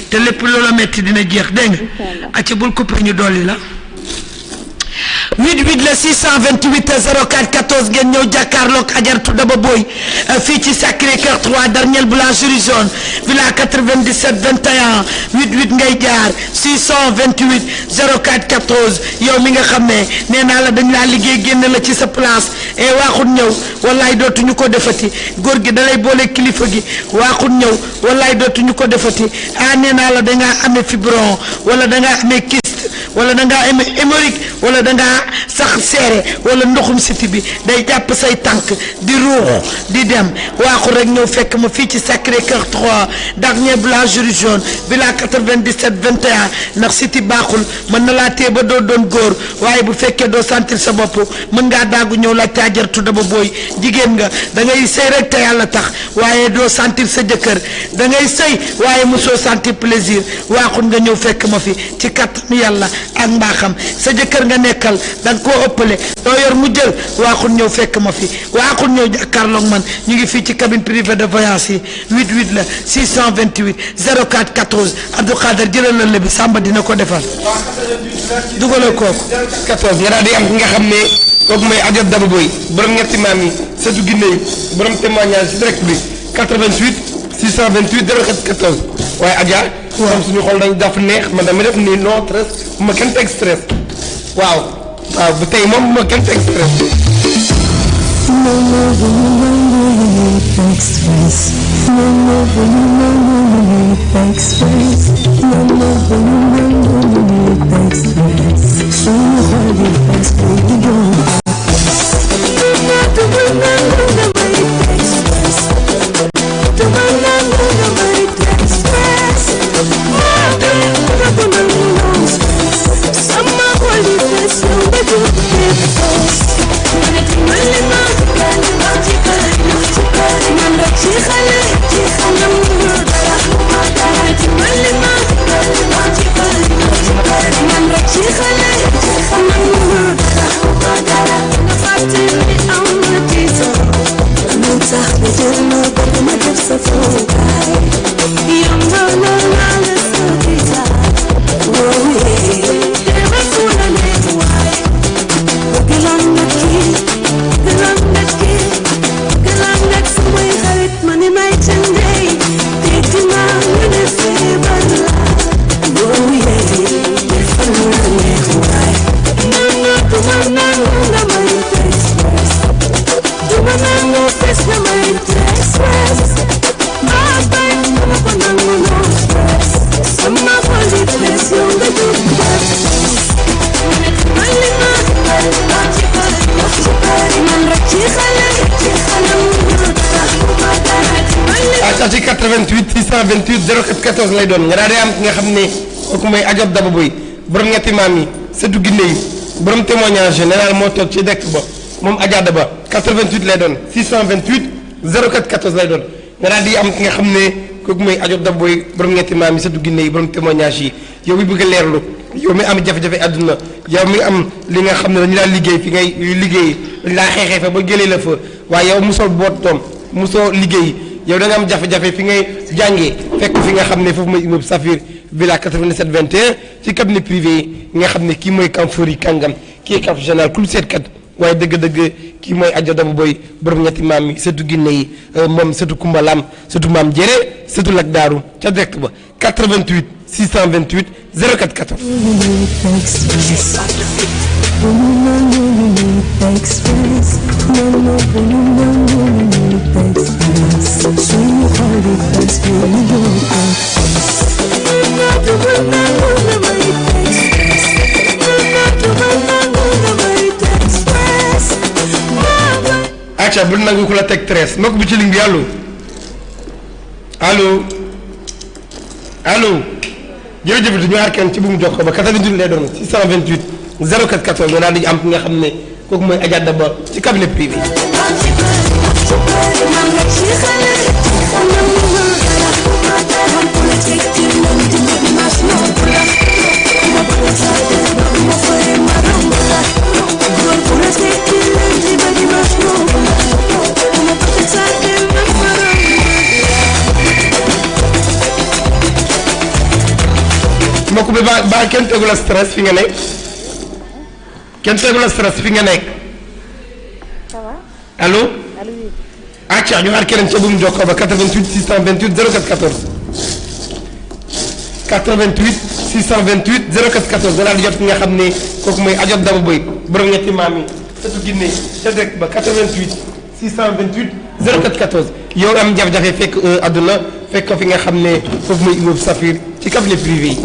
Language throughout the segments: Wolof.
te lépp loola metti dina jeex dégg nga acca bul coupé ñu dolli la 88 la 628 04 14 ngeen ñëw jàkkaarloog Adjaratou Daba Boye fii ci Sacré-Cœur 3 dernière boulangerie jaune villa 97 21 88 ngay jaar 628 04 14 yow mi nga xam ne nee naa la dañ laa liggéey génn la ci sa place et waaxut ñëw wallaay dootuñu ko defati góor gi dalay boole kilifa gi waaxut ñëw wallaay dootuñu ko defati ah nee naa la dangaa amee fibron wala dangaa amee kyste wala dangaa amee hémorroïde wala dangaa sax seere wala ndoxum siti bi day jàpp say tànk di ruux di dem waaxu rek ñëw fekk ma fii ci Sacré-Cœur 3 dernier boulangerie jaune villa 97 21 ndax siti baaxul mën na laa tee ba doo doon góor waaye bu fekkee doo sentir sa bopp mën ngaa daagu ñëw laaj te Adjaratou Daba Boye jigéen nga da ngay sëy rek te yàlla tax waaye doo sentir sa jëkkër da ngay sëy waaye mosoo sentir plaisir waaxul nga ñëw fekk ma fi ci kattanu yàlla ak mbaaxam sa jëkkër nga nekkal da nga koo ëppale doo yor mu jël waaxul ñëw fekk ma fi waaxul ñëw jàkkaarloog man ñu ngi fii ci cabine privée de voyance yi 88 la 628 04 14 Abdou Khader jëlal la lebi Samba dina ko defal dugalal kooku 14 nga daal di am ki nga xam ne kooku mooy Adjaratou Daba Boye borom ñetti maam yi sëtu Ginne yi borom témoignage si direct bi 88 628 04 14 waaye Adja moom suñu xol dañ daf neex man dama def nii non stress bu ma kenn teg stress waaw bu tey moom bu ma kenn teg stress ci 88 628 04 14 lay doon nga daal di am ki nga xam ne kooku mooy Adjaratou Daba Boye borom ñetti maam yi sëtu Ginne yi borom témoignage général moo toog ci dekk ba moom Adja Daba 88 lay doon 628 04 14 lay doon nga daal di am ki nga xam ne kooku mooy Adjaratou Daba Boye borom ñetti maam yi sëtu Ginne yi borom témoignage yi yow mi bëgg a leerlu yow mi am jafe-jafe àdduna yow mi am li nga xam ne dañu daal liggéey fi ngay liggéey dañu laa xeexee fa ba jëlee la fa waaye yow mosoo boot doom mosoo liggéey yow da nga am jafe-jafe fi ngay jàngee fekk fi nga xam ne foofu mooy immeuble Saphir villa 97 21 ci cabinet privé yi nga xam ne kii mooy Kamfori Kangam kii carte général kul seetkat waaye dëgg-dëgg kii mooy Adjaratou Daba Boye borom ñetti maam yi sëtu Ginne yi moom sëtu Kumba Lam sëtu maam Jere sëtu Lak Daaru ca direct ba 88 628 04 14. acca bu nangu ku la teg tres mbokk bi ci ligne bi allo allo allo jërëjëf ñu xaar kenn ci bu mu jox ko ba 88 lay doon 628 04 14 nga daal di am ki nga xam ne kooku mooy Adjaratou Daba ci cabinet privé. mbokk bi ba kenn tegu la stress fi nga nekk kenn tegu la stress fi nga nekk allo acca ñu xaar keneen ca bu mu jokkoo ba 88 628 04 14 88 628 04 14 da daal di jot ki nga xam ne kooku mooy Adja Daba Boy borom ñetti maam yi sëtu Ginne ca direct ba 88 628 04 14 yow am jafe-jafe fekk àdduna fekk ko fi nga xam ne foofu mooy immeuble Safir ci cabinet privé yi.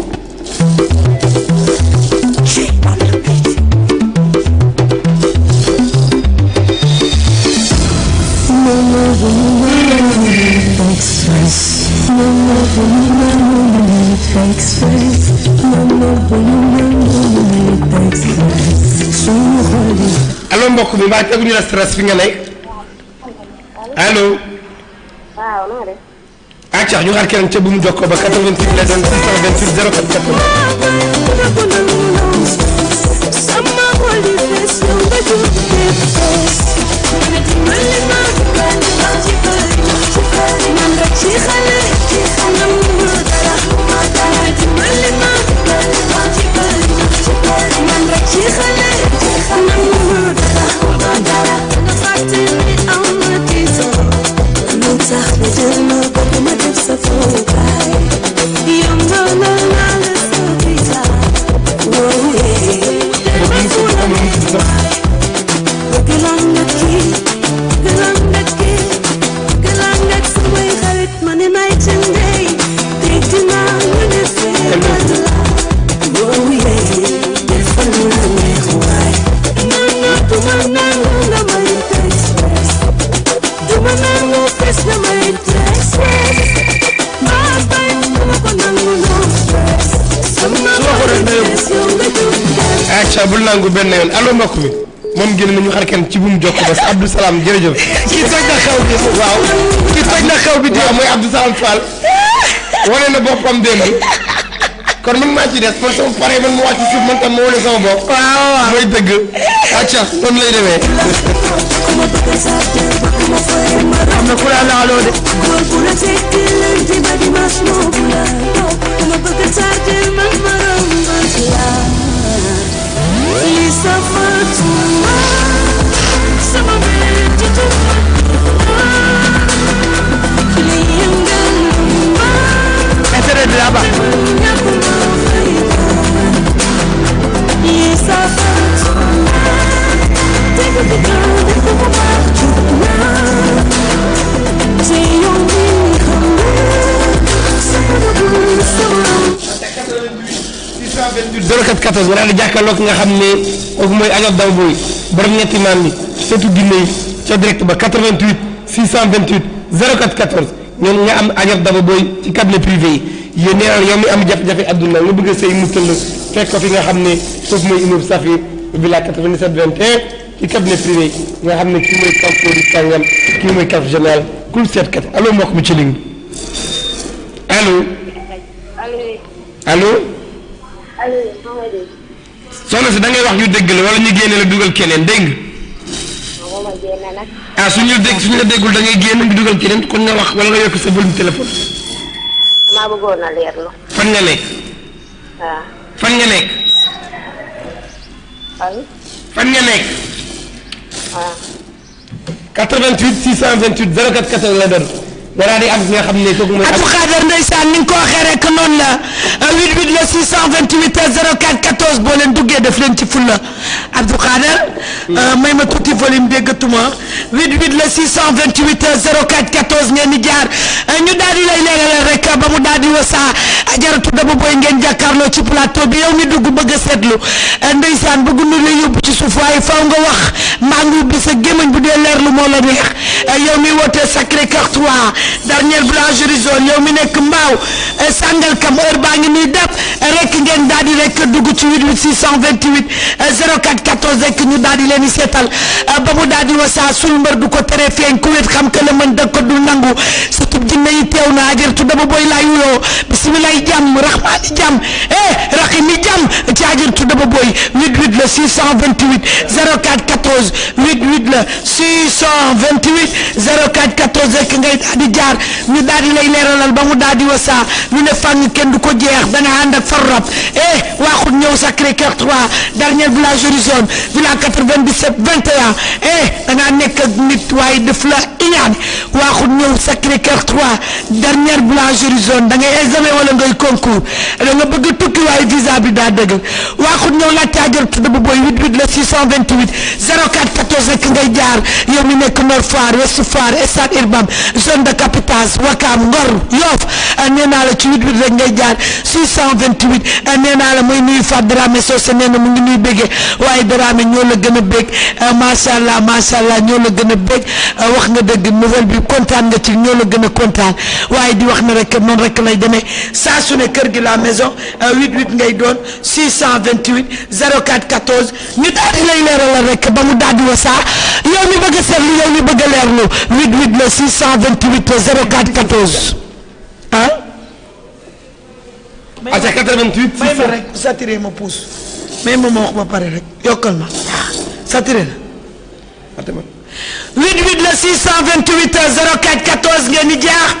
allo mbokk mi mbaa teguñu la stress fi nga nekk allo. waaw na nga def. acca ñu xaar keneen ca bu mu jokkoo ba 88 la doon 628 acca bul nangu benn yoon allo mbokk mi moom génn nañu xar kenn ci bu mu jokk ba si Abdou Salam jërëjëf. kii toj na xew bi waaw kii toj na xew bi waaw mooy Abdou Salam Fall wane na boppam démb kon man maa ci des man sama pare man ma wàcc suuf man tam ma wane sama bopp. waaw mooy dëgg acca noonu lay demee. am na ku la laaloo de. intérêt de là-bas. dorokat 14 nga daal di jàkkaarloo ki nga xam ne kooku mooy Adja Daba Boy borom ñetti maam yi surtout Ginne yi ca direct ba 88 628 04 14 ñoom nga am Adja Daba Boy ci cabinet privé yi yéen nee naa yow mi am jafe-jafe adduna nga bëgg a sëy mu tëll fekk ko fi nga xam ne foofu mooy immeuble Safir villa 97 21 ci cabinet privé yi nga xam ne kii mooy campo di kàngam kii mooy carte général kul seetkat allo mbokk mi ci ligne bi allo allo. soxna si da ngay wax ñu dégg la wala ñu génne la dugal keneen dégg nga suñu la déggul da ngay génn ngi dugal keneen kon nga wax wala nga yokk sa volume téléphone. maa bëggoon a leerlu. fan nga nekk. waaw. fan nga nekk. fan nga nekk. waaw. 88 628 04 14 la doon. nga daal di am nga xam ne kooku mooy. Abdou Khader ndeysaan ni nga ko waxee rek noonu la 88 la 628 04 14 boo leen duggee def leen ci fulla Abdou Khader. may ma tuuti volume déggatuma 88 la 628 04 14 ngeen di jaar ñu daal di lay leeralal rek ba mu daal di wasaa Ajaratu Daba Boy ngeen jàkkaarloo ci plateau bi yow mi dugg bëgg a seetlu ndeysaan bëgg nu la yóbbu ci suuf waaye faw nga wax mbaa nga ubbi sa gémmiñ bu dee leerlu moo la neex yow mi wootee Sacré-Cœur 3 dernière boulangerie zone yow mi nekk Mbaaw Sangalkam heure baa ngi nii dab rek ngeen daal di rek dugg ci 88 628 04 14 rek ñu daal di leen di seetal ba mu daal di wasaa sul mbër du ko tere feeñ ku wet xam que la mën da ko du nangu surtout jinne yi teew na Ajaratu Daba Boy laa yuyoo bisimilahi jàmm rahmaani jàmm rahimi jàmm ci Ajaratu Daba Boy 88 la 628 04 14 88 la 628 04 14 rek ngay daal di jaar ñu daal di lay leeralal ba mu daal di wasaa lu ne fàng kenn du ko jeex da nga ànd ak farrab waaxut ñëw Sacré-Cœur 3 dernière boulangerie zone villa 97 21 da ngaa nekk ak nit waaye def la iñaan waaxut ñëw Sacré-Cœur 3 dernière boulangerie zone da ngay examen wala ngay concours da nga bëgg tukki waaye visa bi daa dëgg waaxut ñëw la caajar tudd bu booy 88 la 628 04 14 rek ngay jaar yow mi nekk Nord Foire Ouest Foire Stade Urbam zone de captage Wakam Ngor Yoff nee naa la ci 88 rek ngay jaar 628 nee naa la mooy nuyu Fat Dramé Socé nee na mu ngi nuy béggee waaye Dramé ñoo la gën a bég macha allah ñoo la gën a bég wax nga dëgg nouvelle bi kontaan nga ci ñoo la gën a kontaan waaye di wax na rek noonu rek lay demee saa su ne kër gi la maison 88 ngay doon 628 04 14 ñu daal di lay leeralal rek ba mu daal di wasaa yow mi bëgg a seetlu yow mi bëgg a leerlu 88 la 628 04 14 ah. aca 88 may ma rek saturé ma puus mais ma wax ba pare rek yokkal ma saturé na 88 la 628 04 14 ngeen di jaax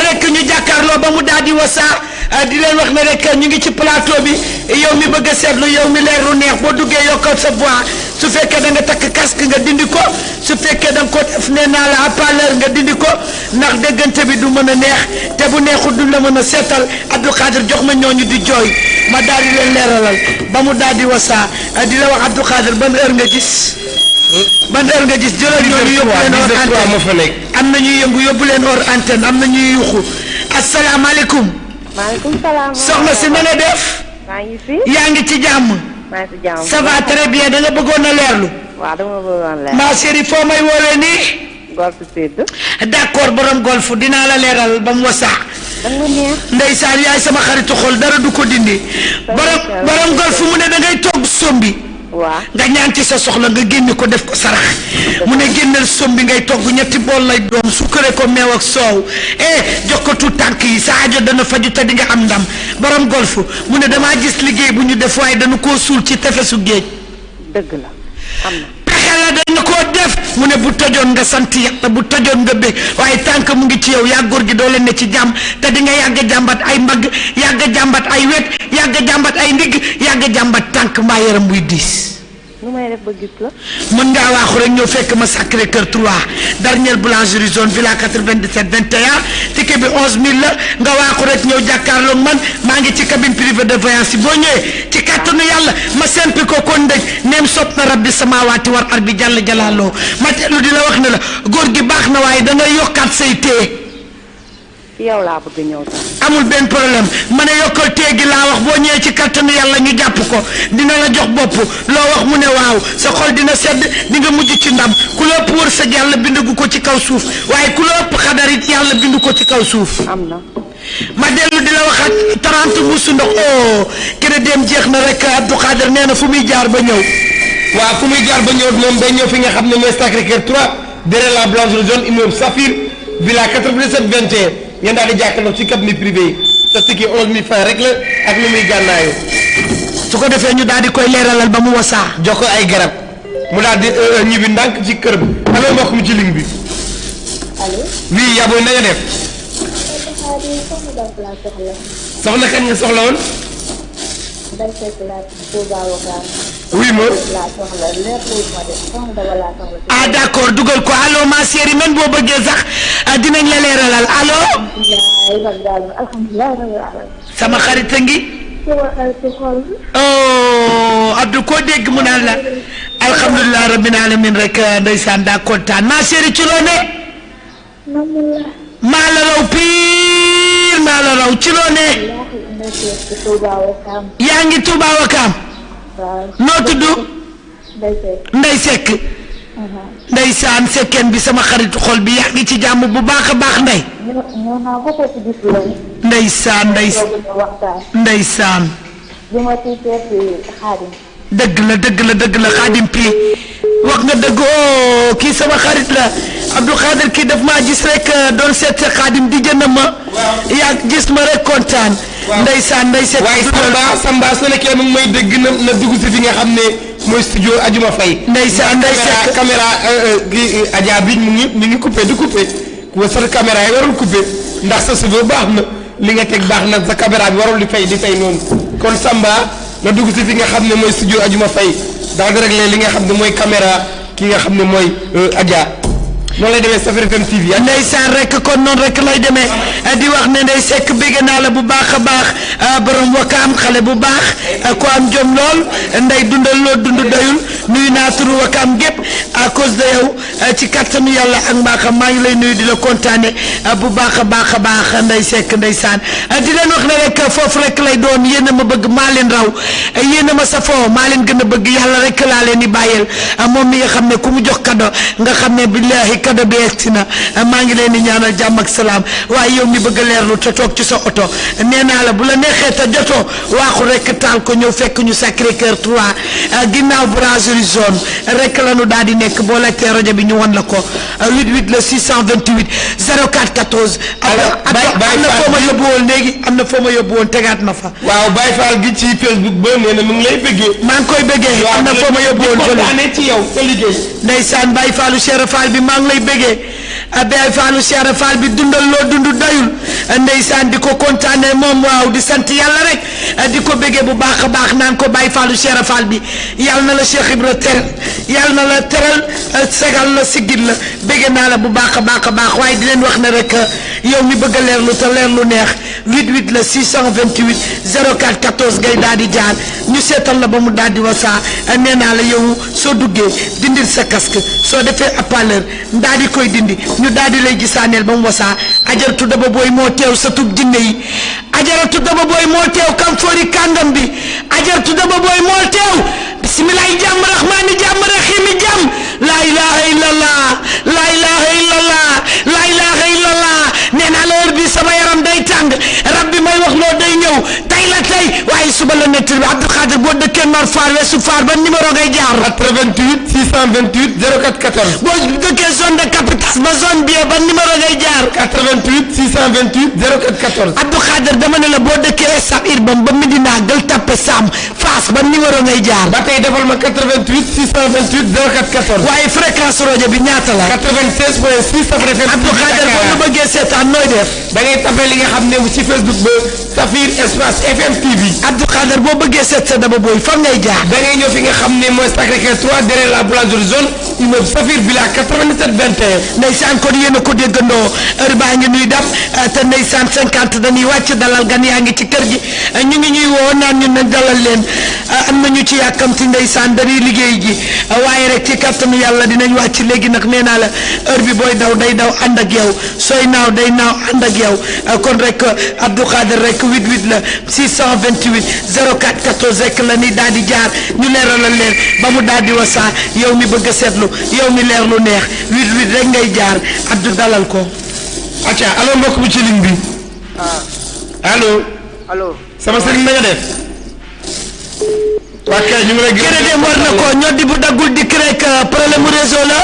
rek ñu jàkkaarloo ba mu daal di wasaa di leen wax ne rek ñu ngi ci plateau bi yow mi bëgg a seetlu yow mi leer lu neex boo duggee yokkal sa voix su fekkee da nga takk casque nga dindi ko su fekkee da nga ko def nee naa la haut-parleur nga dindi ko ndax déggante bi du mën a neex te bu neexul du la mën a seetal Abdou Khadir jox ma ñooñu di jooy ma daal di leen leeralal ba mu daal di wasaa di la wax Abdou Khadir ban heure nga gis. ban heure nga gis jëlal ñooñu yóbbu leen hors antenne am na ñuy yëngu yóbbu leen hors antenne am na ñuy yuuxu asalaamaaleykum. maaleykum salaam. soxna si na nga def. maa ngi fi. yaa ngi ci jàmm. maa ngi ci jàmm. ça va très bien da nga bëggoon a leerlu. waaw dama bëggoon leer. ma chérie foo may woowee nii. Golf Sud. d'accord borom golf dinaa la leeral ba mu wasaa. da nga neex. ndeysaan yaay sama xaritu xol dara du ko dindi. borom golf mu ne da ngay togg sombi. waaw nga ñaan ci sa soxla nga génne ko def ko sarax mu ne génneel sombi ngay togg ñetti bool lay doom sukkare ko meew ak soow jox ko tout tànk yi sa aajo dana faju te di nga am ndam borom golf mu ne damaa gis liggéey bu ñu def waaye dañu koo suul ci tefesu géej. dëgg la am na. pexe la dañu koo def mu ne bu tojoon nga sant yàlla bu tojoon nga bég waaye tànk mu ngi ci yow yaa góor gi doo leen ne ci jàmm te di nga yàgg jàmbat ay mbagg yàgg jàmbat ay wet yàgg jàmbat ay ndigg yàgg jàmbat tànk mbaa yaram buy diis. nu may def ba gis la. mën ngaa waaxu rek ñëw fekk ma Sacré-Cœur 3 dernière boulangerie zone villa 97 21 ticket bi 11000 la nga waaxu rek ñëw jàkkaarloog man maa ngi ci cabine privée de voyance boo ñëwee ci kàttanu yàlla ma sempi ko kon ndëj neem sopp na rabbi samaawaati war ar bi jàll jalaaloo ma teelu di la wax ne la góor gi baax na waaye da ngay yokkaat say téye. ci yow laa bëgg ñëw sax. amul benn problème ma ne yokkal téegi laa wax boo ñëwee ci kattanu yàlla ñu jàpp ko dina la jox bopp loo wax mu ne waaw sa xol dina sedd di nga mujj ci ndam ku la ëpp wërsëg yàlla bindu ko ci kaw suuf waaye ku la ëpp xadarit yàlla bindu ko ci kaw suuf. am na. ma dellu di la waxaat 30 mbuusu ndox crédit jeex na rek Abdou Khadir nee na fu muy jaar ba ñëw. waaw fu muy jaar ba ñëw moom day ñëw fi nga xam ne mooy Sacré-Cœur 3 derrière la blanche zone immeuble Saphir villa 97 21. ngeen daal di jàkkaarloo ci cabinet privé yi sa ticket 11000 francs rek la ak lu muy gànnaayu su ko defee ñu daal di koy leeralal ba mu wasaa. jox ko ay garab mu daal di ñibbi ndànk ci kër bi allo mbokk mi ci ligne bi. allo. oui yaa booy na nga def. soxna kan nga soxla woon. oui ma. ah d'accord dugal ko allo ma chérie même boo bëggee sax dinañ la leeralal allo. sama xarit a ngi. oh Abdou koo dégg mu naan la alhamdulilah rabbil alamin rek ndeysaan daa kontaan ma chérie ci loo ne. maa la raw pire maa la raw ci loo ne. yaa ngi Touba Wakaam. noo tudd. Ndey Seck. Ndeysaan sekkeen bi sama xaritu xol bi yaa ngi ci jàmm bu baax a baax ndey. Ndeysaan ndeysaan. dëgg la Xaadim pii wax nga dëgg oo kii sama xarit la Abdou Khadir kii daf maa gis rek doon seet sa Xaadim di jënd ma. yaa gis ma rek kontaan. ndeysaan waaye Samba su nekkee moom mooy dégg na dugg si fi nga xam ne mooy studio Adjuma Faye. ndeysaan ndeysaan caméra gi Adja bi mu ngi coupé du coupé ku sa caméra yi warul coupé ndax sa suba baax na li nga teg baax na sa caméra bi warul di fay noonu kon Samba na dugg si fi nga xam ne mooy studio Adjuma Faye daal di réglé li nga xam ne mooy caméra ki nga xam ne mooy Adja. noonu lay demee Safir FM TV ya ndeysaan rek kon noonu rek lay demee di wax ne Ndeye Seck bégg naa la bu baax a baax borom wakaam xale bu baax ko am jom lool nday dundal loo dund doyul nuyu naa turu wakaam gépp à cause de yow ci kattanu yàlla ak mbaaxam maa ngi lay nuyu di la kontaane bu baax a baax Ndeye Seck ndeysaan di leen wax ne rek foofu rek lay doon yéen a ma bëgg maa leen raw yéen a ma safoo maa leen gën a bëgg yàlla rek laa leen di bàyyeel moom mi nga xam ne ku mu jox kado nga xam ne billahi kado bi egsi na maa ngi leen di ñaanal jàmm ak salaam waaye yow mi bëgg a leerlu te toog ci sa oto nee naa la bu la neexee te jotoo waaxu rek taal ko ñëw fekk ñu Sacré-Cœur 3 ginnaaw boulangerie zone rek la nu daal di nekk boo lekkee rajo bi ñu wan la ko 88 le 628 04 14. am na foo ma yóbbu woon léegi am na foo ma yóbbu woon tegaat ma fa. waaw Baye Fall gi ci Facebook ba nee na mu ngi lay bëggee. maa ngi koy bëggee am na foo ma yóbbu woon fële ci yow sa liggéey. ndeysaan Baye Fallu Cheikh Fall bi maa ngi lay bëggee Baye Fallu Cheikh Fall bi dundal loo dund doyul ndeysaan di ko kontaanee moom waaw di sant yàlla rek di ko bëggee bu baax a baax naan ko Baye Fallu Cheikh Fall bi yàlla na la Cheikh Ibra teral yàlla na la teral segal la sigil la bëggee naa la bu baax a baax waaye di leen wax ne rek yow mi bëgg a leerlu te leerlu neex 88 la 628 04 14 ngay daal di jaar ñu seetal la ba mu daal di wasaa nee naa la yow soo duggee dindil sa casque soo defee haut-parleur daal di koy dindi ñu daal di lay gisaaneel ba mu wasaa ajaratu daba booy moo teew sa tub jinne yi ajaratu daba booy moo teew kam foori kàngam bi ajaratu daba booy moo teew bismillahi jàmm rahmaani jàmm rahimi jàmm laa ilaha illallah laa ilaha illallah laa ilaha illallah nee naa la heure bi sama yaram day tàng rabbi may wax loo day ñëw tey la tey waaye suba la nett bi Abdou Khadir boo dëkkee Nord Foire Ouest Foire ban numéro ngay jaar 88 628 04 14 boo dëkkee zone de captage ba zone bi ban numéro ngay jaar 88 628 04 14 Abdou Khadir dama ne la boo dëkkee Sab Irbam ba Medina Gueule Tapée Sam Fass ban numéro ngay jaar ba tey defal ma 88 628 04 14 waaye fréquence rajo bi ñaata la 96.6 Safir FM Abdou Khadir boo ñu bëggee seetaan nooy def da ngay tapé li nga xam ne ci Facebook ba Safir Espace FM TV Abdou Khadir boo bëggee seet sa daba booy fan ngay jaar da ngay ñëw fi nga xam ne mooy Sacré-Cœur 3 derrière la boulangerie zone immeuble Safir Villa 97 21 ndeysaan kon yéen a ko déggandoo heure baa ngi nuy dab te ndeysaan 50 dañuy wàcc dalal gan yaa ngi ci kër gi ñu ngi ñuy woo naan ñu ne dalal leen am na ñu ci yàkkamti ndeysaan dañuy liggéey ji waaye rek ci kattanu yàlla dinañ wàcc léegi nag nee naa la heure bi booy daw day daw ànd ak yow sooy naaw day naaw ànd ak yow kon rek Abdou Khadir rek 88 la 628 04 14 rek la ni daal di jaar ñu leeralal leen ba mu daal di wasaa yow mi bëgg a seetlu yow mi leer lu neex 88 rek ngay jaar Abdou dalal ko. acca allo mbokk bu ci ligne bi allo sama sëriñ na nga def waa kay ñu ngi lay gërëm dem war na ko ñoddi bu daggul dikk rek problème mu réseau la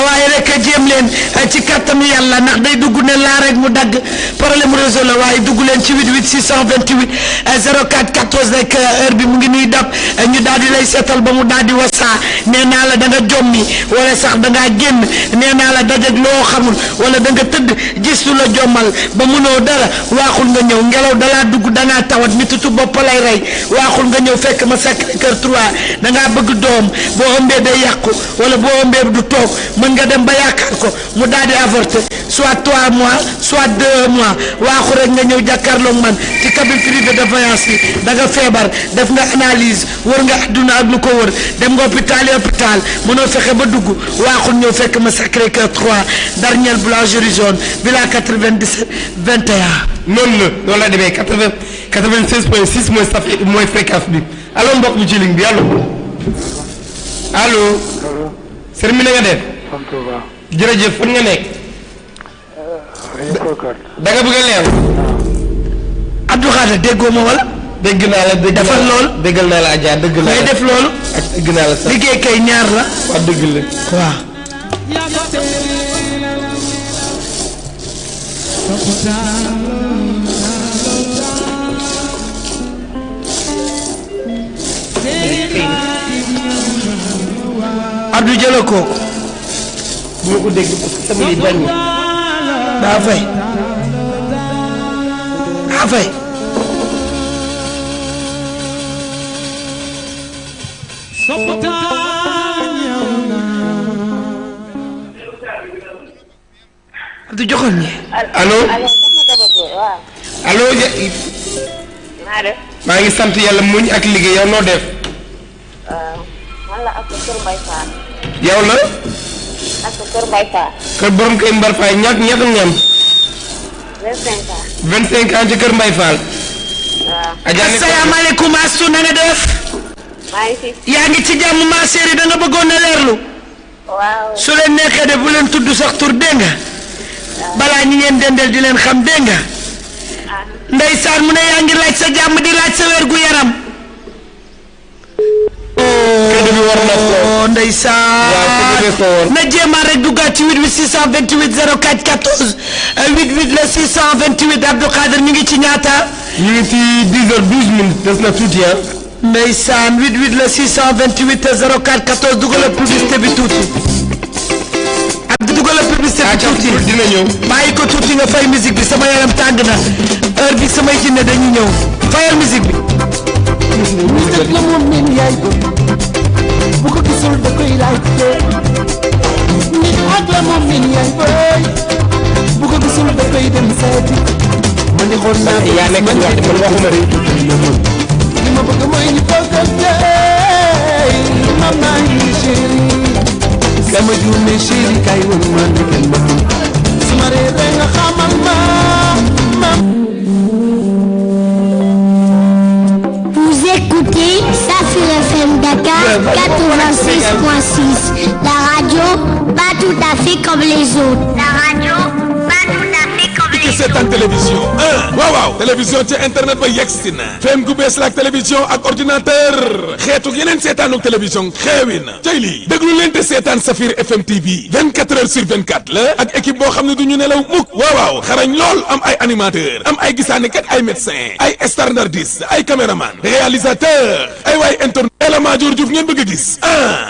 waaye rek jéem leen ci kattanu yàlla ndax day dugg ne laa rek mu dagg problème mu réseau la waaye dugg leen ci 88 628 04 14 rek heure bi mu ngi nuy dab ñu daal di lay seetal ba mu daal di wasaa nee naa la da nga jommi wala sax da ngaa génn nee naa la dajeg loo xamul wala da nga tëdd gis lu la jommal ba munoo dara waaxul nga ñëw ngelaw dalaa dugg da ngaa tawat mi tutu bopp lay rey waaxul nga ñëw fekk ma Sacré-Cœur 3 da ngaa bëgg doom boo ëmbee day yàqu wala boo ëmbee du toog mën nga dem ba yaakaar ko mu daal di avorté soit 3 mois soit 2 mois waaxu rek nga ñëw jàkkaarloog man ci cabine privée de voyance yi da nga feebar def nga analyse wër nga adduna ak lu ko wër dem nga hôpital mënoo fexe ba dugg waaxul ñëw fekk ma Sacré-Cœur 3 dernière boulangerie jaune villa 97 21. noonu la demee 96.6 mooy Safir mooy fréquence bi allo mbokk bi ci ligne bi allo sëriñ bi na nga def jërëjëf fan nga nekk da nga bëgg a leer Abdou Khadir déggoo ma wala dégg naa la defal lool déggal naa la Adja dëgg naa la ngay def loolu ak dégg naa la sax liggéey kay ñaar la wax dëgg la waaw Abdou jëla kooku bu ma ko dégg parce que sama li bañ daa fay daa fay Abdou joxoon ñi allo waaw. allo naa def. maa ngi sant yàlla muñ ak liggéey yow noo def. man la ak Kër Mbaye Fall. yow la. ak Kër Mbaye Fall. kër borom kër Mbar Faye ñaata nga am. 25 ans. 25 ans ci kër Mbaye Fall. waaw. asalaamaaleykum Astou na nga def maa ngi fi. yaa ngi ci jàmm ma chérie da nga bëggoon a leerlu waaw. su leen neexee de bu leen tudd sax tur dégg nga balaa ñi ngeen dendel di leen xam dégg nga ndeysaan mu ne yaa ngi laaj sa jàmm di laaj sa wér gu yaram kër bi war na ko. ndeysaan waaw kër bi ko woon. na jéemaan rek duggaat ci 88 628 04 14 88 la 628 Abdou Khader ñu ngi ci ñaata ñu ngi ci 10h12 des na tuuti ah. ndeysaan 88 la 628 04 14 dugal publicité bi tuuti Abdou dugal publicité bi tuuti dina ñëw. bàyyi ko tuuti nga fay musique bi sama yaram tàng na heure bi samay jinne dañuy ñëw fayal musique bi nit la moom neen yaay bëgg bu ko gisul da koy laajte nit ak la moom neen yaay bëgg bu ko gisul da koy dem seeti man di xool naa yaa nekk di wax man waxuma de. li ma bëgg mooy ñu toog ak tey mam naa ngi chéri sama juume chéri kay woon ma nekkal ma sama réere nga xamal ma Vous écoutez Safir FM Dakar 86.6. La radio, pas tout à fait comme les autres. La radio, pas tout à fait comme les autres. seetaan télévision waaw télévision ci internet ba yegsi na fem gu bees la ak télévision ak ordinateur xeetu yeneen seetaanuk télévision xeewi na tey lii déglu leen te seetaan Safir FM TV 24 heures sur 24 la ak équipe boo xam ne du ñu nelaw mukk waaw xarañ lool am ay animateur am ay gisaanekat ay médecin ay standardiste ay caméraman réalisateur ay waay internet El Madior Diouf ngeen bëgg a gis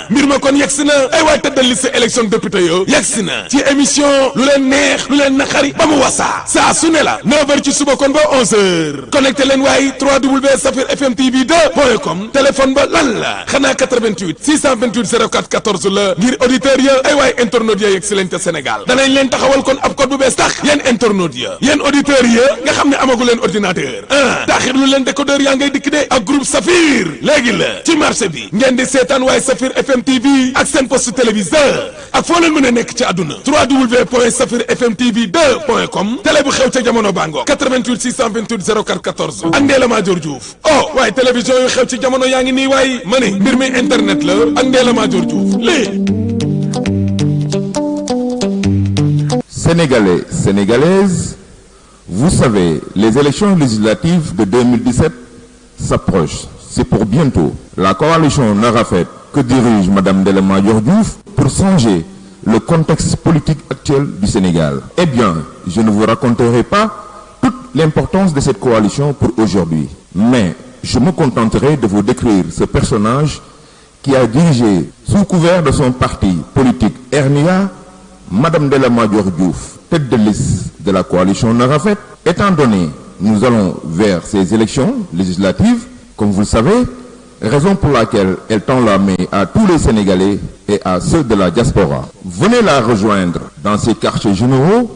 mbir ma kon yegsi na ay waay tëddal liste élection député yo yegsi na ci émission lu leen neex lu leen naqari ba mu wasaa saa su ne la 9h ci suba kon ba 11h connecté leen waaye www.safirfmtv2.com téléphone ba lan la xanaa 88 628 04 14 la ngir auditeur ya ay waay internautes ya yegsi leen te Sénégal danañ leen taxawal kon ab code bu bees tax yéen internautes ya yéen auditeurs ya nga xam ne amagu leen ordinateur taxir lu leen décodeur yaa ngay dikk de ak groupe Safir léegi la ci marché bi ngeen di seetaan waaye Safir FM TV ak seen poste téléviseur ak foo leen mën a nekk ci àdduna www.safirfmtv2.com télé bu xew ca jamono bango 88 628 04 14 ak Ndella Madior Diouf waaye télévision yu xew ci jamono yaa ngi nii waaye ma ne mbir mi internet la ak Ndella Madior Diouf lii. Sénégalais, Sénégalaises, vous savez, les élections législatives de 2017 s'approchent. C'est pour bientôt. La coalition Narafet que dirige Madame Ndella Madior Diouf pour changer le contexte politique actuel du Sénégal. Eh bien, je ne vous raconterai pas toute l'importance de cette coalition pour aujourd'hui. Mais je me contenterai de vous décrire ce personnage qui a dirigé, sous couvert de son parti politique RNIA, Madame Ndella Madior Diouf, tête de liste de la coalition Narafet. Étant donné, nous allons vers ces élections législatives, comme vous le savez, raison pour laquelle elle tend la main à tous les Sénégalais et à ceux de la diaspora. Venez la rejoindre dans ses quartiers généraux,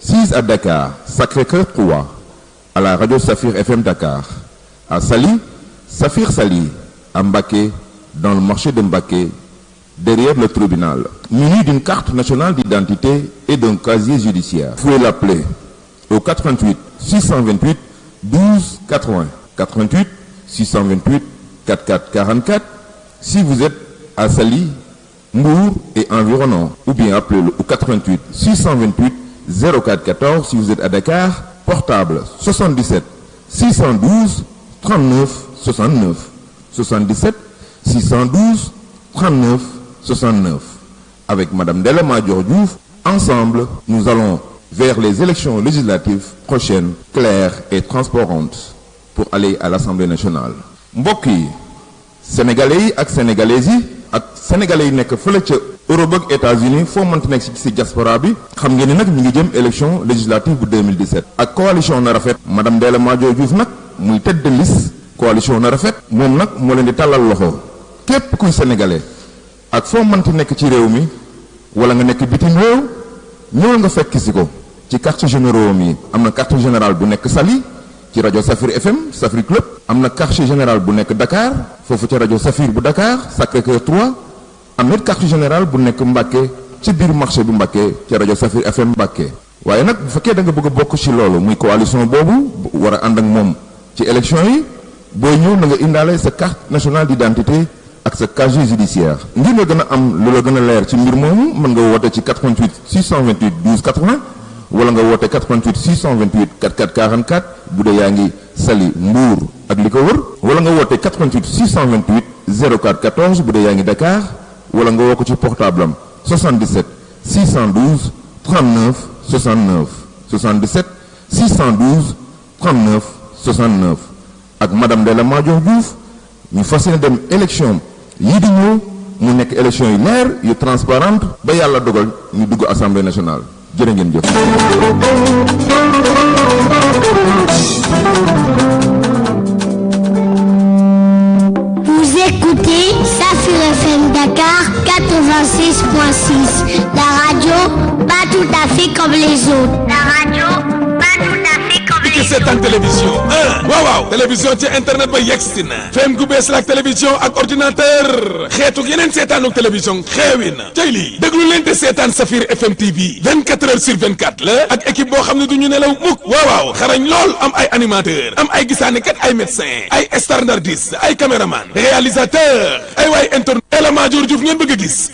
6 à Dakar, Sacré-Cœur 3, à la radio Safir FM Dakar, à Saly, Safir Saly, à Mbacké, dans le marché de Mbacké, derrière le tribunal, muni d'une carte nationale d'identité et d'un casier judiciaire. Vous pouvez l'appeler au 88 628 12 80, 88 628 44 44 si vous êtes à Saly, Mbour et environnant, ou bien appelez-le au 88 628 04 14 si vous êtes à Dakar, portable 77 612 39 69, 77 612 39 69. Avec Madame Ndella Madior Diouf, ensemble, nous allons vers les élections législatives prochaines, claires et transparentes pour aller à l'Assemblée nationale. Mbokk yi, Sénégalais yi ak Sénégalaises yi, ak sénégalais yi nekk fële ca Europe ak États-Unis foo mënti nekk ci diaspora bi xam ngeen ni nag ñu ngi jëm élection législative bu 2017 ak coalition na rafet madame Ndella Madior Diouf nag muy tête de liste coalition na rafet moom nag moo leen di tàllal loxo képp kuy sénégalais ak foo mënti nekk ci réew mi wala nga nekk bitim réew ñëwal nga fekk si ko ci quartier généraux yi am na quartier général bu nekk Saly ci rajo Safir FM Safir Club am na quartier général bu nekk Dakar foofu ca rajo Safir bu Dakar Sacré-Cœur 3 am na quartier général bu nekk Mbacké ci biir marché bu Mbacké ca rajo Safir FM Mbacké waaye nag bu fekkee da nga bëgg a bokk ci loolu muy coalition boobu war a ànd ak moom ci élection yi booy ñëw na nga indaale sa carte nationale d'identité ak sa casier judiciaire ngir nga gën a am lu la gën a leer ci mbir moomu mën nga woote ci 88 628 12 80 wala nga woote 88 628 44 44 bu dee yaa ngi Saly Mbour ak li ko wër wala nga woote 88 628 04 14 bu dee yaa ngi Dakar wala nga woo ko ci portable am 77 612 39 69 77 612 39 69 ak madame Ndella Madior Diouf ñu fas yéene dem élection yii di ñëw mu nekk élection yu leer yu transparente ba yàlla dogal ñu dugg assemblée nationale jërë ngeen jëf. Vous écoutez Safir FM Dakar 86.6, la radio pas tout à fait comme les autres. La radio pas tout à fait comme les autres. seetaan télévision waaw télévision ci internet ba yegsi na fem gu bees la ak télévision ak ordinateur xeetu yeneen seetaanu télévision xeewi na tey lii déglu leen te seetaan Safir FM TV 24 heures sur 24 la ak équipe boo xam ne du ñu nelaw mukk waaw xarañ lool am ay animateur am ay gisaanekat ay médecin ay standardiste ay caméraman réalisateur ay waay internet Ndella Madior Diouf ngeen bëgg a gis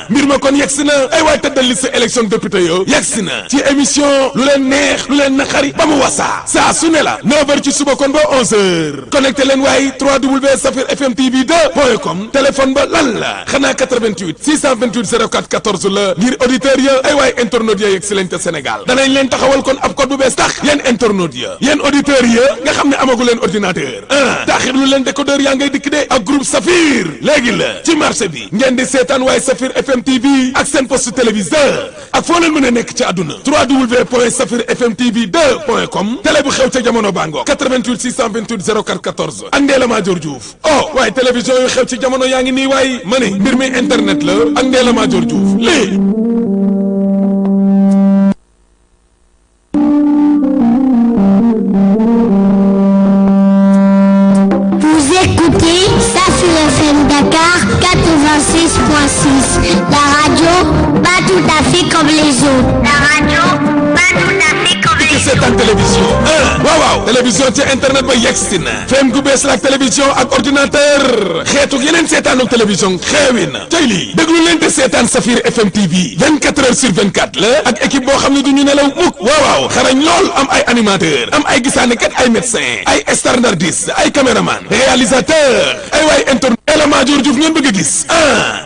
mbir ma kon yegsi na ay waay tëddal liste élection député yo yegsi na ci émission lu leen neex lu leen naqari ba mu wasaa saa su ne la 9h ci suba kon ba 11h connecté leen waaye www.safirfmtv2.com téléphone ba lan la xanaa 88 628 04 14 la ngir auditeur ya ay waay internautes ya yegg si leen te Sénégal danañ leen taxawal kon ab code bu bees tax yéen internautes ya yéen auditeurs ya nga xam ne amagu leen ordinateur taxir lu leen décodeur yaa ngay dikk de ak groupe Safir léegi la ci marché bi ngeen di seetaan waaye Safir FM TV ak seen poste téléviseur ak foo leen mën a nekk ci àdduna www.safirfmtv2.com télé bu xew ca jamono bango 88 628 04 14 ak Ndella Madior Diouf waaye télévision yu xew ci jamono yaa ngi nii waaye ma ne mbir mi internet la ak Ndella Madior Diouf lii Vous écoutez Safir FM Dakar 86.6, la radio pas tout à fait comme les autres. La radio pas tout à fait comme les autres. seetaan télévision waaw télévision ci internet ba yegsi na fem gu bees la ak télévision ak ordinateur xeetu yeneen seetaanu télévision xeewi na tey lii déglu leen te seetaan Safir FM TV 24 heures sur 24 la ak équipe boo xam ne du ñu nelaw mukk waaw xarañ lool am ay animateur am ay gisaanekat ay médecin ay standardiste ay caméraman réalisateur ay waay internet Ndella Madior Diouf ngeen bëgg a gis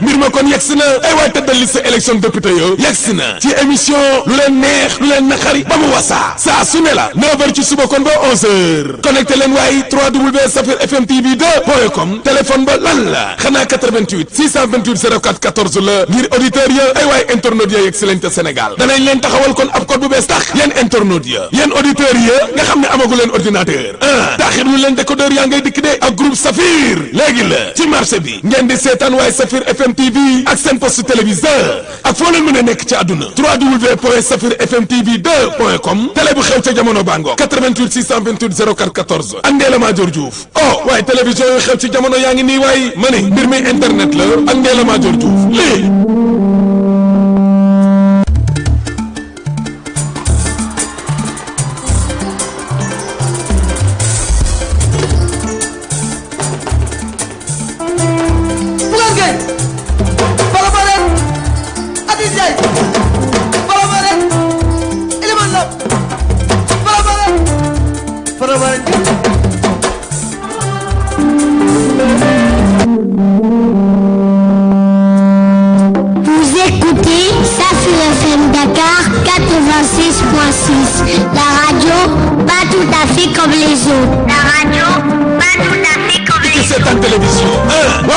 mbir ma kon yegsi na ay waay tëddal liste élection député yo yegsi na ci émission lu leen neex lu leen naqari ba mu wasaa saa su ne la 9h ci suba kon ba 11h connecté leen waaye www.safirfmtv2.com téléphone ba lan la xanaa 88 628 04 14 la ngir auditeur ya ay waay internautes ya yegg si leen te Sénégal danañ leen taxawal kon ab code bu bees tax yéen internautes ya yéen auditeurs ya nga xam ne amagu leen ordinateur taxir lu leen décodeur yaa ngay dikk de ak groupe Safir léegi la ci marché bi ngeen di seetaan waaye Safir FM TV ak seen poste téléviseur ak foo leen mën a nekk ci àdduna www.safirfmtv2.com télé bu xew ca jamono bango 88 628 04 14 ak Ndella Madior Diouf waaye télévision yu xew ci jamono yaa ngi nii waaye ma ne mbir mi internet la ak Ndella Madior Diouf lii Vous écoutez Safir FM Dakar 86.6, la radio pas tout à fait comme les autres. La radio pas tout à fait comme les autres. seetaan télévision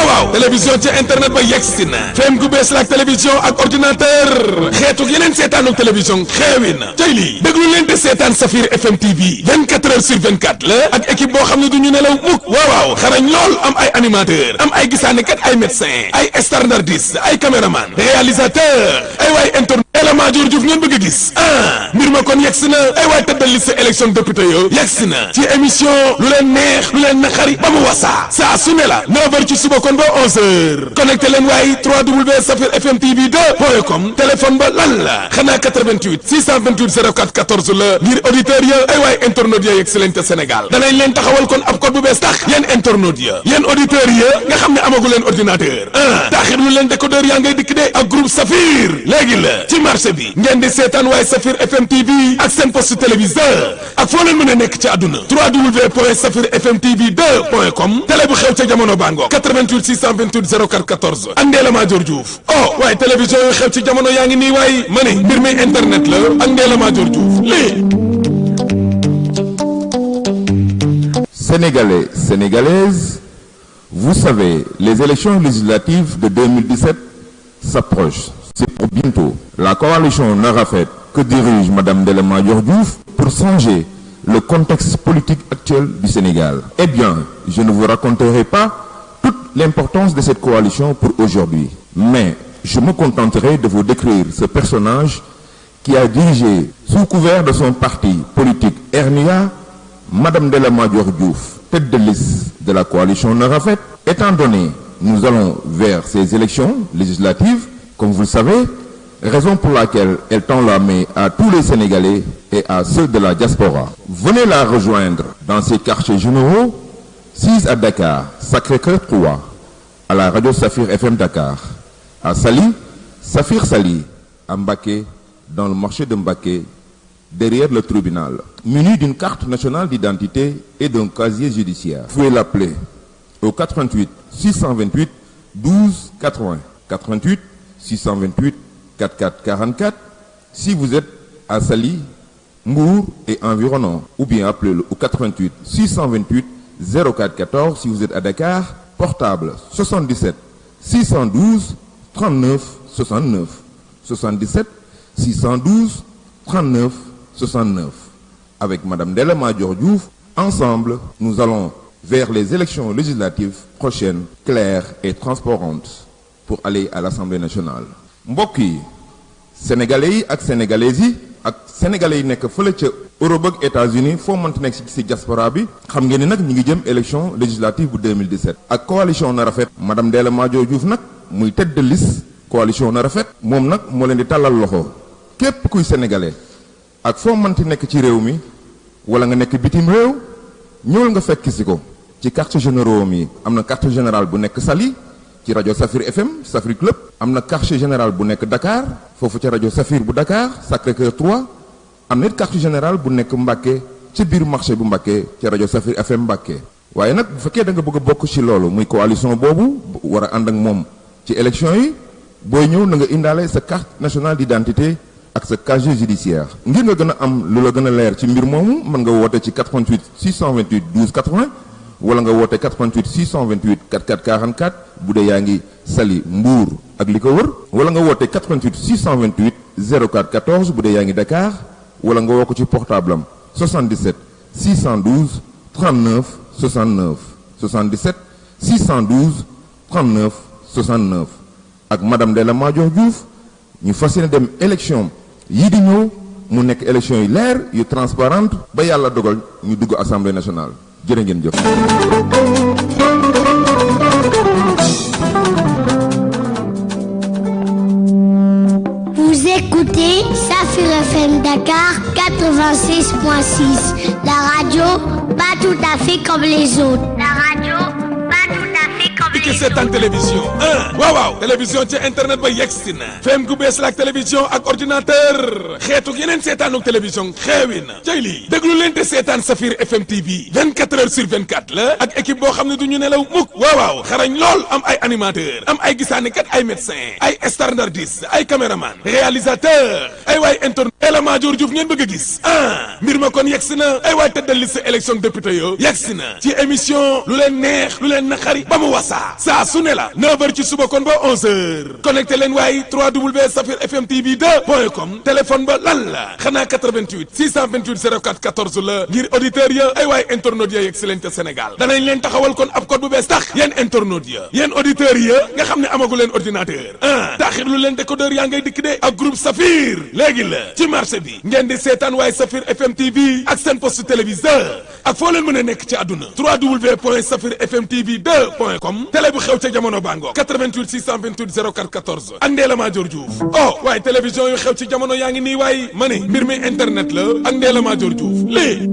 waaw télévision ci internet ba yegsi na feem gu bees la ak télévision ak ordinateur xeetu yeneen seetaanuk télévision xeewi na tey lii déglu leen te seetaan Safir FM TV 24 heures sur 24 la ak équipe boo xam ne du ñu nelaw mukk waaw xarañ lool am ay animateur am ay gisaanekat ay médecin ay standardiste ay caméraman réalisateur ay waay interne élément Dior Diouf ngeen bëgg a gis mbir ma kon yegsi na ay waay tëddal liste élection député yo yegsi na ci émission lu leen neex lu leen naqari ba mu wasaa saa su ne la 9h ci suba kon ba 11h connecté leen waaye www.safirfmtv2.com téléphone ba lan la xanaa 88 628 04 14 la ngir auditeur ya ay waay internautes ya yegsi leen te Sénégal danañ leen taxawal kon ab code bu bees tax yéen internautes ya yéen auditeurs ya nga xam ne amagu leen ordinateur taaxir lu leen décodeur yaa ngay dikk de ak groupe Safir léegi la ci marché bi ngeen di seetaan waaye Safir FM TV ak seen poste téléviseur ak foo leen mën a nekk ci àdduna www.safirfmtv2.com télé bu xew ca jamono bango 88 628 04 14 ak Ndella Madior Diouf waaye télévision yu xew ci jamono yaa ngi nii waaye ma ne mbir mi internet la ak Ndella Madior Diouf lii. Sénégalais, Sénégalaises, vous savez, les élections législatives de 2017 s'approchent. C'est pour bientôt. La coalition Narafet que dirige Madame Ndella Madior Diouf pour changer le contexte politique actuel du Sénégal. Eh bien, je ne vous raconterai pas toute l'importance de cette coalition pour aujourd'hui, mais je me contenterai de vous décrire ce personnage qui a dirigé, sous couvert de son parti politique RNIA, Madame Ndella Madior Diouf, tête de liste de la coalition Narafet. Étant donné, nous allons vers ces élections législatives, comme vous le savez, raison pour laquelle elle tend la main à tous les Sénégalais et à ceux de la diaspora. Venez la rejoindre dans ses quartiers généraux, 6 à Dakar, Sacré-Cœur 3, à la radio Safir FM Dakar, à Saly, Safir Saly, à Mbacké, dans le marché de Mbacké, derrière le tribunal, muni d'une carte nationale d'identité et d'un casier judiciaire. Vous pouvez l'appeler au 88 628 12 80, 88 628 44 44 si vous êtes à Saly, Mbour et environnant, ou bien appelez-le au 88 628 04 14 si vous êtes à Dakar, portable 77 612 39 69, 77 612 39 69. Avec Madame Ndella Madior Diouf, ensemble, nous allons vers les élections législatives prochaines, claires et transparentes, pour aller à l'Assemblée nationale. Mbokk yi, sénégalais yi ak sénégalaises yi ak sénégalais yi nekk fële ca Europe ak États-Unis foo mënti nekk ci diaspora bi xam ngeen ni nag ñu ngi jëm élection législative bu 2017 ak coalition Narafet. Madame Ndella Madior Diouf nag muy tête de liste coalition Narafet moom nag moo leen di tàllal loxo képp kuy sénégalais ak foo mënti nekk ci réew mi wala nga nekk bitim réew ñëwal nga fekk si ko ci quartier généraux mi. am na quartier général bu nekk Saly ci rajo Safir FM Safir Club, am na quartier général bu nekk Dakar foofu ci rajo Safir bu Dakar Sacré-Cœur 3, am na it quartier général bu nekk Mbacké ci biir marché bu Mbacké ci rajo Safir FM Mbacké. waaye nag bu fekkee da nga bëgg a bokk ci loolu muy coalition boobu war a ànd ak moom ci élection yi booy ñëw na nga indaale sa carte nationale d'identité ak sa casier judiciaire. ngir nga gën a am lu la gën a leer ci mbir moomu mën nga woote ci 88 628 12 80 wala nga woote 88 628 44 44 bu dee yaa ngi Saly, Mbour ak li ko wër, wala nga woote 88 628 04 14 bu dee yaa ngi Dakar, wala nga woo ko ci portable am 77 612 39 69 77 612 39 69 ak Madame Ndella Madior Diouf ñu fas yéene dem élection yii di ñëw mu nekk élection yu leer yu transparente ba yàlla dogal ñu dugg assemblée nationale jërë ngeen jëf. Vous écoutez Safir FM Dakar 86.6, la radio pas tout à fait comme les autres. La radio pas tout à fait comme les autres. seetaan télévision waaw télévision ci internet ba yegsi na fem gu bees la ak télévision ak ordinateur xeetu yeneen seetaanuk télévision xeewi na cay lii déglu leen te seetaan Safir FM TV 24 heures sur 24 la ak équipe boo xam ne du ñu nelaw mukk waaw xarañ lool am ay animateur am ay gisaanekat ay médecin ay standardiste ay caméraman réalisateur ay waay interne Ndella Madior Diouf ngeen bëgg a gis mbir ma kon yegsi na ay waay tëddal liste élection député yo yegsi na ci émission lu leen neex lu leen naqari ba mu wasaa saa su ne la 9h ci suba kon ba 11h connecté leen waaye www.safirfmtv2.com téléphone ba lan la xanaa 88 628 04 14 la ngir auditeurs ya ay waay internautes ya yegg si leen ca Sénégal danañ leen taxawal kon ab code bu bees tax yéen internautes ya yéen auditeurs ya nga xam ne amagu leen ordinateur taxirlu leen décodeur yaa ngay dikk de ak groupe Safir léegi la ci marché bi ngeen di seetaan waaye Safir FM TV ak seen poste téléviseur ak foo leen mën a nekk ci àdduna www.safirfmtv2.com télé bu xew ca jamono bango 88 628 04 14 ak Ndella Madior Diouf oh waaye télévision yu xew ci jamono yaa ngi nii waaye ma ne mbir mi internet la ak Ndella Madior Diouf lii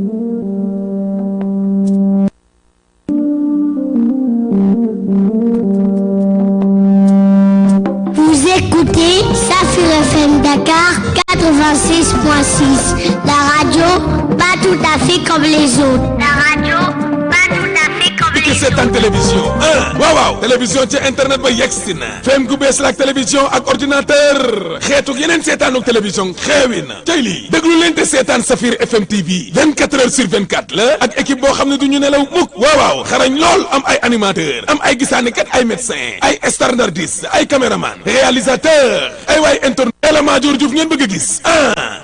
Vous écoutez Safir FM Dakar 86.6, la radio pas tout à fait comme les autres. La radio pas tout à fait comme les autres. seetaan télévision waaw télévision ci internet ba yegsi na fem gu bees la ak télévision ak ordinateur xeetu yeneen seetaanuk télévision xeewi na tey lii déglu leen te seetaan Safir FM TV 24h sur 24 la ak équipe boo xam ne du ñu nelaw mukk waaw xarañ lool am ay animateur am ay gisaanikat ay médecin ay standardiste ay caméraman réalisateur ay waay internet Ndella Madior Diouf ngeen bëgg a gis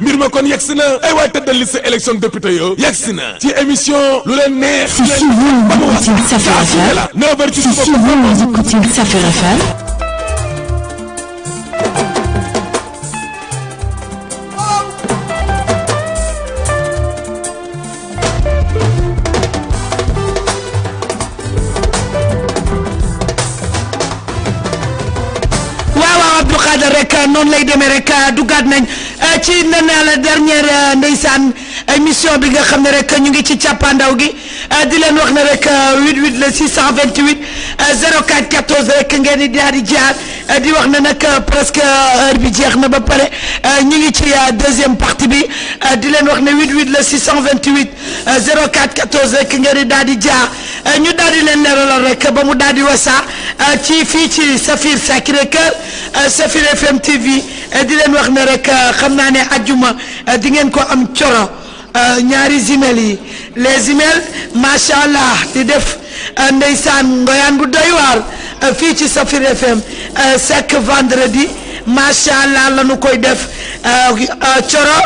mbir ma kon yegsi na ay waay tëddal liste élection député yo yegsi na ci émission lu leen neex ba mu wax la 9h ci suba Vous écoutez Safir FM. Abdou Khader rek noonu lay demee rek dugaat nañ ci nee naa la dernière ndeysaan émission bi nga xam ne rek ñu ngi ci càppaandaw gi di leen wax ne rek 88 le 628 04 14 rek ngeen di daal di jaar di wax ne nag presque heure bi jeex na ba pare ñu ngi ci deuxième partie bi di leen wax ne 88 le 628 04 14 rek ngeen di daal di jaar ñu daal di leen leeralal rek ba mu daal di wasaa ci fii ci Safir Sacré-Cœur Safir FM TV di leen wax ne rek xam naa ne ajjuma di ngeen ko am coro ñaari zimel yi les zimel macha allah di def ndeysaan ngoyaan bu doy waar fii ci Safir FM chaque vendredi macha allah la nu koy def coro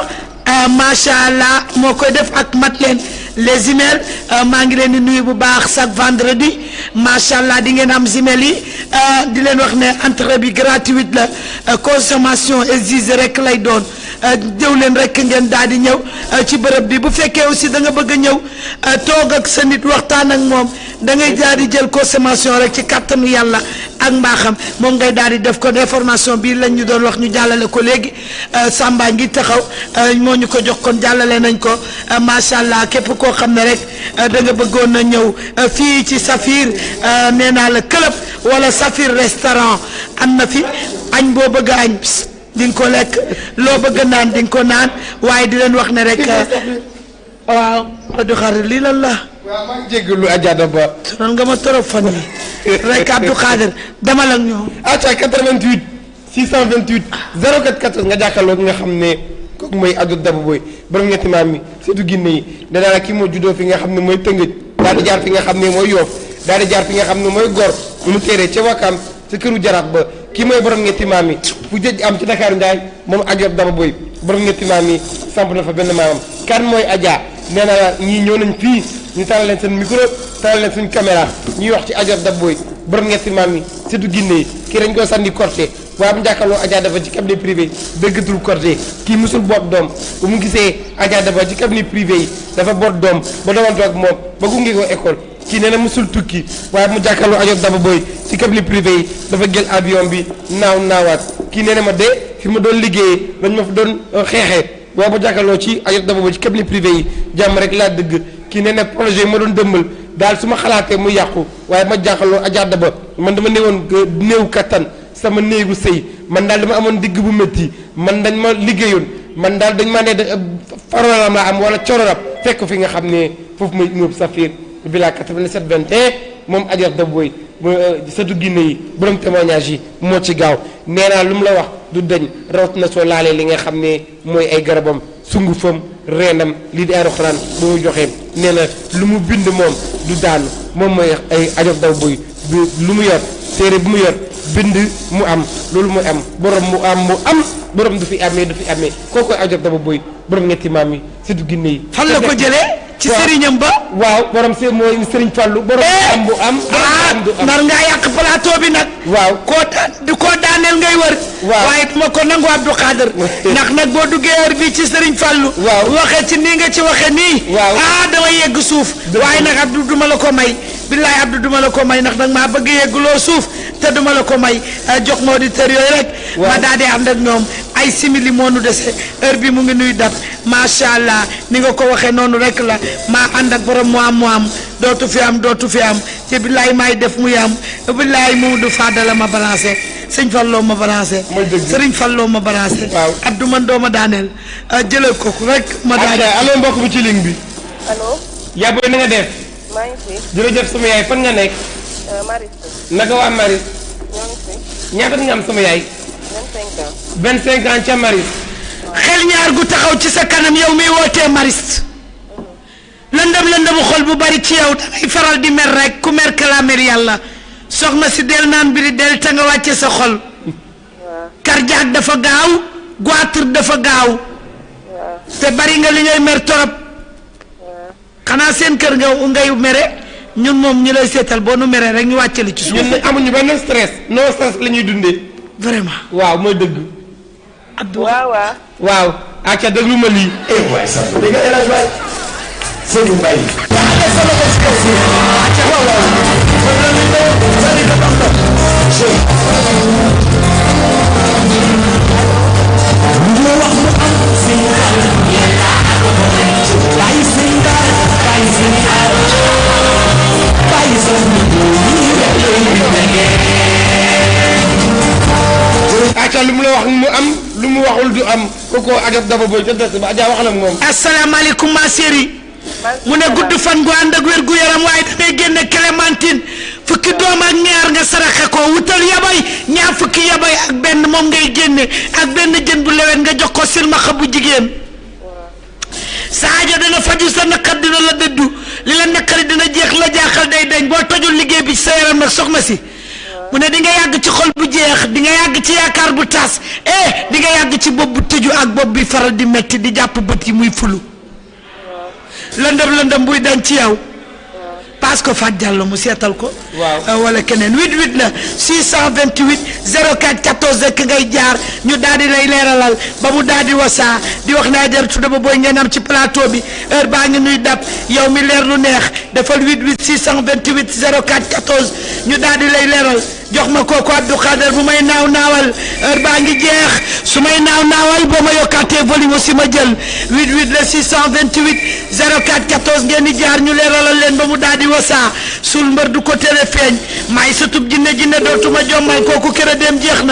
macha allah moo koy def ak mat leen les zimel maa ngi leen di nuyu bu baax chaque vendredi macha allah di ngeen am zimel yi di leen wax ne entrée bi gratuite la consommation exige rek lay doon jëw leen rek ngeen daal di ñëw ci bërëb bi bu fekkee aussi da nga bëgg a ñëw toog ak sa nit waxtaan ak moom da ngay daal di jël consommation rek ci kattanu yàlla ak mbaaxam moom ngay daal di def ko information bii lañ ñu doon wax ñu jàllale ko léegi Samba ngi taxaw moo ñu ko jox kon jàllale nañ ko macha allah képp koo xam ne rek da nga bëggoon na ñëw fii ci Safir nee naa la club wala Safir restaurant am na fi añ boo bëgg a añ di nga ko lekk loo bëgg a naan di nga ko naan waaye di leen wax ne rek waaw Abdou Khader lii lan la. waaw maa ngi jégalu Adja Daba. sonal nga ma trop fan yi rek Abdou Khader demal ak ñoom. acca 88 628 04 14 nga jàkkaarloo nga xam ne kooku mooy Adja Daba booy borom ñetti maam mi surtout Guinée yi danaa la kii moo juddoo fi nga xam ne mooy Tëngëj daal di jaar fi nga xam ne mooy Yoof daal di jaar fi nga xam ne mooy Gor mu téere ca Wakam ca këru Jaraaf ba kii mooy borom ñetti maam mi fu jëj am ci Dakar Ndiaye moom Adja Daba booy borom ñetti maam mi samp na fa benn maamam kan mooy Adja nee na la ñii ñëw nañ fii ñu taal leen seen micro taal leen suñ caméra ñuy wax ci Adja Daba booy borom ñetti maam yi surtout Guinée yi kii dañ koo sànni corté waaye bu njàkkaarloo Adja Daba ci cabinet privé dëggatul corté kii musul boot doom bu mu gisee Adja Daba ci cabinet privé yi dafa boot doom ba doomantoo ak moom ba gunge ko école kii nee na musul tukki waaye mu jàkkaarloo Adja Daba booy ci cabinet privé yi dafa jël avion bi naawaat kii nee na ma de fi ma doon liggéeyee dañ ma fa doon xeexee waaye bu jàkkaarloo ci Adja Daba booy ci cabinet privé yi jàmm rek laa dëgg kii nee na projet yi ma doon dëmmal daal su ma xalaatee mu yàqu waaye ma jàkkaarloo Adja Daba man dama néewoon néew kattan sama néegu sëy man daal dama amoon digg bu métti man dañ ma liggéeyoon man daal dañ ma ne farolam la am wala cororab fekk fi nga xam ne foofu mooy immeuble Safir villa 87 21 moom Adja Daba booy sëtu Guinée yi borom témoignage yi moo ci gaaw nee naa lu mu la wax du dañ rawat na soo laalee li nga xam ne mooy ay garabam sungufam reenam lii di Alxuraan bu mu joxee nee na lu mu bind moom du daanu moom mooy ay Ajob Daba Boye bi lu mu yor téere bu mu yor bind mu am loolu mooy am borom mu am borom du fi amee kooku Ajob Daba Boye borom ñetti maam yi surtout Ginne yi. fan la ko jëlee ci sëriñam ba. waaw borom mooy Sëriñ Fallu borom am bu am. nar ngaa yàq plateau bi nag. waaw koo daaneel ngay wër. waaw waaye duma ko nangu Abdou Khader. ndax nag boo duggee heure bi ci Sëriñ Fallu. waaw waxee ci nii nga ci waxee nii. waaw dama yegg suuf. waaye nag Abdou duma la ko may. billaay Abdou duma la ko may ndax nag maa bëgg yegguloo suuf te duma la ko may jox ma auditeurs yooyu rek. ma daal di ànd ak ñoom ay simili moo nu dese heure bi mu ngi nuy dab macha allah ni nga ko waxee noonu rek la maa ànd ak borom mu am dootu fi am te billaay maay def muy am billaay mu du Fadala ma balancé sëñ Falloo ma balancé. sëriñ Falloo ma balancé. waaw Abdou man doo ma daaneel jëlal ko rek. ma daaneel allo mbokk mi ci ligne bi. allo. yaa booy na nga def. maa ngi fi. jërëjëf sama yaay fan nga nekk. Maris. naka waa Maris. ñoo ngi fi. ñaata nga am sama yaay. 25 ans. 25 ans ca Maris. xel ñaar gu taxaw ci sa kanam yow miy wootee Maris lëndëm xol bu bari ci yow dangay faral di mer rek ku mer kalamer yàlla soxna si del naan biri del te nga wàcce sa xol cardiaque dafa gaaw goitre dafa gaaw te bari nga li ngay mer torop xanaa seen kër ngay mere ñun moom ñu lay seetal boo nu meree rek ñu wàcce li ci suuf. ñun amuñu benn stress no stress la ñuy dundee. vraiment. waaw mooy dëgg. Abdou waaw. acca déglu ma lii. waay sax dégg nga El Hadj Baye Seydou Mbaye acca lu mu la wax mu am lu mu waxul du am kooku Ajob Daba Boye ca des ba Adja waxal ak moom. asalaamaaleykum ma chérie mu ne gudd fan gu ànd ak wér gu yaram waaye dangay génne clémentine fukki doom ak ñaar nga saraxe ko wutal yabay ñaar fukki yabay ak benn moom ngay génne ak benn jën bu lewet nga jox ko silmaxa bu jigéen sa aajo dana faju sa naqar dina la dëddu li la naqari dina jeex la jaaxal day dañ boo tojul liggéey bi sa yaram nag soxna si mu ne di nga yàgg ci xol bu jeex di nga yàgg ci yaakaar bu tas di nga yàgg ci bopp bu tëju ak bopp bi faral di metti di jàpp bët yi muy fulu lëndëm buy dañ ci yow parce que Fatou Diallo mu seetal ko. waaw wala keneen 88 la 628 04 14 rek ngay jaar ñu daal di lay leeralal ba mu daal di wasaa di wax naa Ajaratu Daba Boye ngeen am ci plateau bi heure baa ngi nuy dab yow mi leer lu neex defal 88 628 04 14 ñu daal di lay leeral jox ma kooku Abdou Khader bu may naawal heure baa ngi jeex su may naawal boo ma yokkaatee volume aussi ma jël 88 la 628 04 14 ngeen di jaar ñu leeralal leen ba mu daal di wasaa sul mbër du ko tere feeñ maay satub jinne dootuma jommal kooku kër dem jeex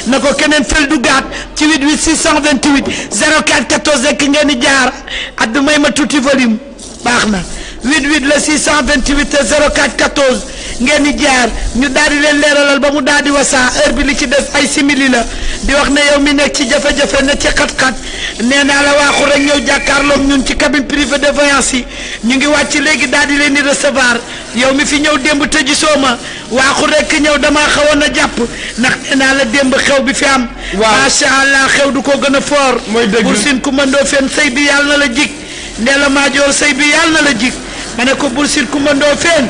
na ko keneen fel du gaat ci 88 628 04 14 rek ngeen di jaar addu may ma tuuti volume baax na 88 la 628 04 14 ngeen di jaar ñu daal di leen leeralal ba mu daal di wasaa heure bi li ci des ay simili la di wax ne yow mi nekk ci jafe-jafe ne ci xat-xat nee naa la waaxu rek ñëw jàkkaarloog ñun ci cabine privée de voyance yi ñu ngi wàcc léegi daal di leen di recevoir yow mi fi ñëw démb te gisoo ma waaxu rek ñëw damaa xawoon a jàpp ndax nee naa la démb xew bi fi am. macha allah xew du ko gën a foor. mooy dëgg Bur Sine Kumandoo Fen sëy bi yàlla na la jig Ndella Madior sëy bi yàlla na la jig ma ne ko Bur Sine Kumandoo Fen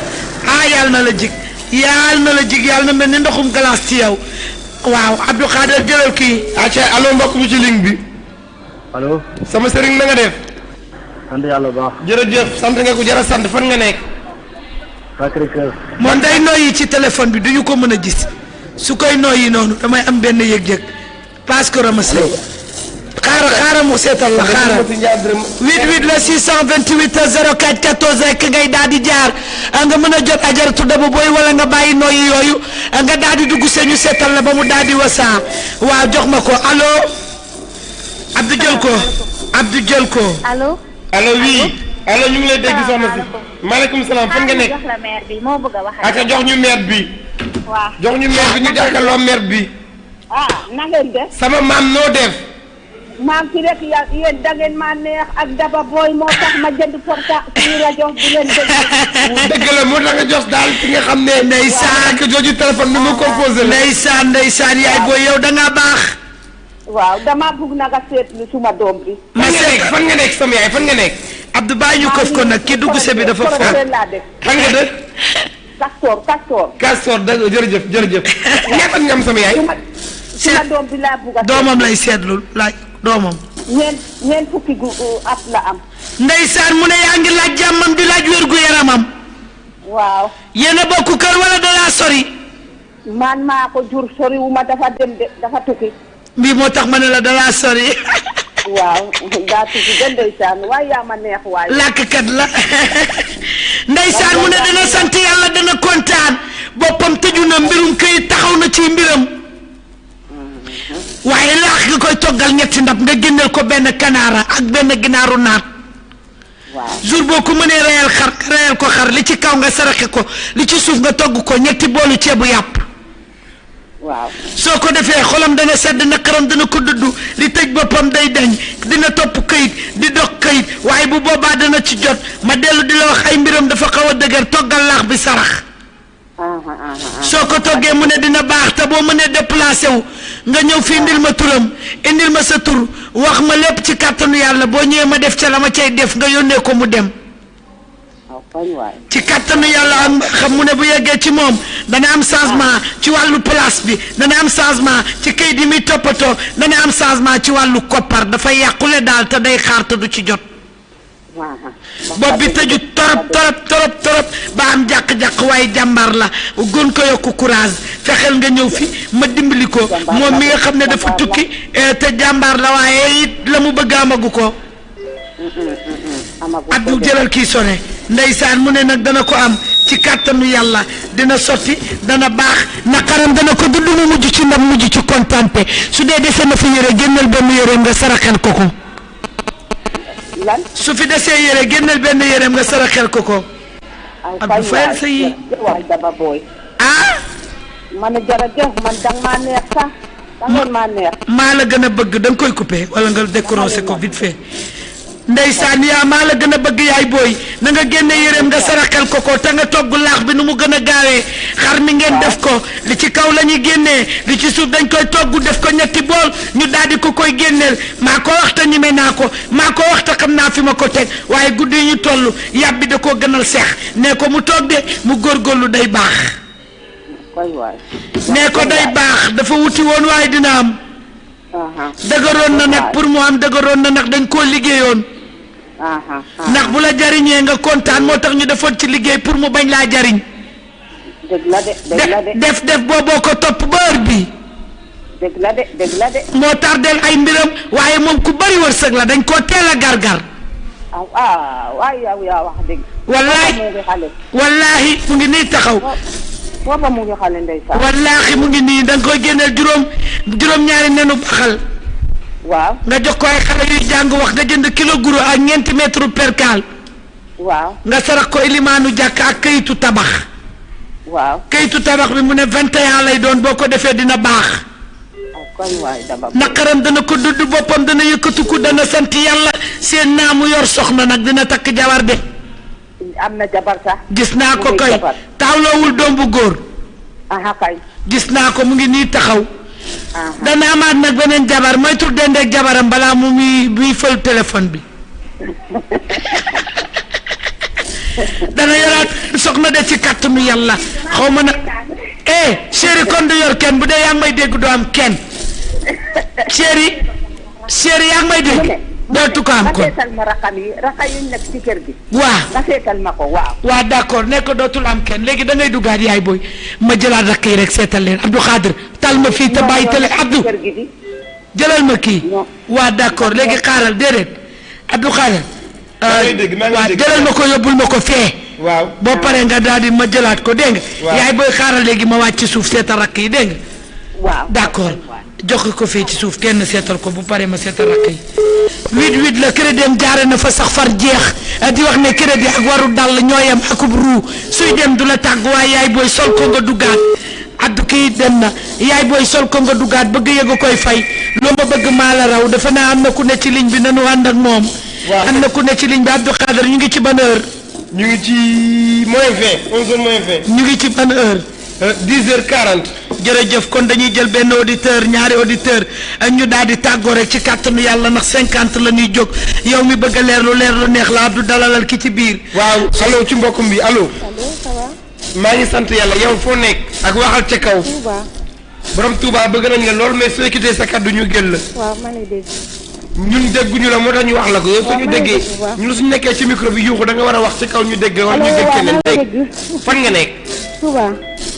yàlla na la jig yàlla na mel ni ndoxum glace ci yow waaw Abdou Khader jëlal kii. acca allo mbokk mi ci ligne bi. allo. sama sëriñ na nga def. sant yàlla bu baax. jërëjëf sant nga ko jërë sant fan nga nekk. Sacré-Cœur. moom day noyyi ci téléphone bi duñu ko mën a gis su koy noyyi noonu damay am benn yëg-yëg parce que ramasser xaaral mu seetal la xaaral 88 la 628 04 14 rek ngay daal di jaar nga mën a jot Ajaratu Daba Boye wala nga bàyyi noyyi yooyu nga daal di dugg see ñu seetal la ba mu daal di wasaa waaw jox ma ko allo Abdou jël ko allo. allo oui. allo ñu ngi lay dégg soxna si. maaleykum salaam fan nga nekk. jox la maire bi moo bëgg a wax. acca jox ñu maire bi. waaw jox ñu maire bi ñu jàkkaarloo maire bi. na ngeen def. sama maam noo def. maa ngi fi rek yéen da ngeen maa neex ak Daba Boy moo tax ma jënd portable ci rajo bu leen déglu. dëgg la moo tax nga jox daal ki nga xam ne. ndeysaan ak jooju téléphone bi mu composé la. ndeysaan yaay booy yow da ngaa baax. waaw dama bugg na nga seetlu suma doom bi. fan nga nekk sama yaay fan nga nekk. Abdou bàyyi ñu këf ko nag ki dugg se bi dafa fort. fan nga dëkk. Castor dëgg jërëjëf. ñaata nga am sama yaay. suma doom bi laa bugg a. doomam lay seetlu laaj doomam. ñeent fukki at la am. ndeysaan mu ne yaa ngi laaj jàmmam di laaj wér gu yaramam. waaw. yéen a bokk kër wala dalaa sori. man maa ko jur sori wu ma dafa dem de dafa tukki. mbii moo tax ma ne la dalaa sori. waaw daa tukki de ndeysaan waaye yaa ma neex waaye. làkkat la ndeysaan mu ne dana sant yàlla dana kontaan boppam tëju na mbirum këyit taxaw na ci mbiram. waaye laax nga koy toggal ñetti ndab nga génneel ko benn kanaara ak benn ginaaru naat. waaw jour boo ko mënee reyal ko xar li ci kaw nga saraxe ko li ci suuf nga togg ko ñetti boolu ceebu yàpp. waaw soo ko defee xolam dana sedd naqaram dana ko dudd li tëj boppam day dañ dina topp këyit di dox këyit waaye bu boobaa dana ci jot ma dellu di la wax ay mbiram dafa xaw a dëgër toggal laax bi sarax. soo ko toggee mu ne dina baax te boo mënee déplacé wu nga ñëw fi indil ma turam indil ma sa tur wax ma lépp ci kàttanu yàlla boo ñëwee ma def ca la ma cay def nga yónnee ko mu dem. ci kàttanu yàlla am xam mu ne bu yeggee ci moom dana am changement ci wàllu place bi dana am changement ci kayit yi muy toppatoo dana am changement ci wàllu koppar dafay yàqule daal te day xaar te du ci jot. bopp bi tëju torop ba am jàq-jàq waaye jàmbaar la gën ko yokku courage fexeel nga ñëw fi ma dimbali ko moom mi nga xam ne dafa tukki te jàmbaar la waaye it la mu bëgg amagu ko. Abdou jëlal kii sone ndeysaan mu ne nag dana ko am ci kàttanu yàlla dina sotti dana baax naqaram dana ko dudd mu mujj ci ndam mujj ci kontante su dee dese na fa yére génneel benn yéreem nga saraxel ko ko. su fi desee yére génneel benn yéreem nga saraxel ko ko. Abdou fayal sa yi Daba Boy. ah. man jërëjëf man dang maa neex sax dangoon maa neex. maa la gën a bëgg da nga koy coupé wala nga décroché ko vite fait. ndeysaan yaa maa la gën a bëgg yaay booy na nga génne yéreem nga saraxel ko ko te nga togg laax bi nu mu gën a gaawee xar mi ngeen def ko li ci kaw la ñuy génnee li ci suuf dañ koy togg def ko ñetti bool ñu daal di ko koy génneel maa ko wax te ñime naa ko maa ko wax te xam naa fi ma ko teg waaye guddi yi ñu toll yàb bi da koo gënal seex nee ko mu toog de mu góorgóorlu day baax. nee ko day baax dafa wuti woon waaye dina am. dëgëroon na nag pour mu am dëgëroon na nag dañ koo liggéeyoon. ndax bu la jariñee nga kontaan moo tax ñu defoon ci liggéey pour mu bañ laa jariñ. def booboo ko topp ba heure bi. dëgg la de. moo tardeel ay mbiram waaye moom ku bari wërsëg la dañ koo teel a gargar. waaye yow yaa wax dëgg. wallaahi mu ngi nii taxaw. booba mu ngi xale ndeysaan. wallaahi mu ngi nii da nga koy génneel juróom-ñaari nenu baxal. waaw nga jox ko ay xale yuy jàng wax nga jënd kilo guro ak ñeenti mètre percal. waaw nga sarax ko ilimaanu jàkk ak kayitu tabax. waaw kayitu tabax bi mu ne 21 lay doon boo ko defee dina baax. naqaram dana ko dudd boppam dana yëkkatuku dana sant yàlla seen naa mu yor soxna nag dina takk jabar de. am na jabar sax. gis naa ko kay taawloowul doom bu góor. kay. gis naa ko mu ngi nii taxaw. dana amaat nag beneen jabar moytu dendeeg jabaram balaa mu muy fël téléphone bi. dana yoraat soxna de ci kàttanu yàlla xaw ma nag chéri kon du yor kenn bu dee yaa ngi may dégg doo am kenn chéri yaa ngi may dégg dootu ko am kon. nga seetal ma rakam yi nekk ci kër gi. waaw nga seetal ma ko waaw. waaw d'accord ne ko dootul am kenn léegi da ngay duggaat yaay booy ma jëlaat rakk yi rek seetal leen Abdou Khadir tal ma fii te bàyyi télé Abdou jëlal ma kii. waaw d'accord léegi xaaral déedéet Abdou Khadir. waaw jëlal ma ko yóbbul ma ko fee. waaw boo paree nga daal di ma jëlaat ko dégg nga. yaay booy xaaral léegi ma wàcc ci suuf seetal rakk yi dégg nga. waaw d'accord jox ko fee ci suuf kenn seetal ko bu paree ma seetal rakk yi. 88 la crédit am jaare na fa sax far jeex di wax ne crédit ak waru dal ñooyam akub ruu suy dem du la tàgg waaye yaay booy sol ko nga duggaat addu kii dem na yaay booy sol ko nga duggaat bëgg yëg a koy fay loo ma bëgg maa la raw dafa naa am na ku ne ci ligne bi nanu ànd ak moom. waaw am na ku ne ci ligne bi Abdou Khader ñu ngi ci ban heure. ñu ngi ci moins 20 11h moins 20. ñu ngi ci ban heure. 10h40. jërëjëf kon dañuy jël benn auditeur ñaari auditeur ñu daal di tàggoo rek ci kàttanu yàlla ndax 50 la ñuy jóg yow mi bëgg a leer lu neex la Abdou dalalal ki ci biir. waaw allo ci mbokkum bi allo. ça va. maa ngi sant yàlla yow foo nekk. ak waxal ca kaw. Touba. borom Touba bëgg nañ la lool mais soo écouté sa kaddu ñu gën la. waaw maa ngi dégg. ñun dégguñu la moo tax ñu wax la ko yow suñu déggee ñun suñu nekkee ci micro bi yuuxu da nga war a wax ci kaw ñu dégg wala ñu dégg keneen dégg fan nga nekk. Touba.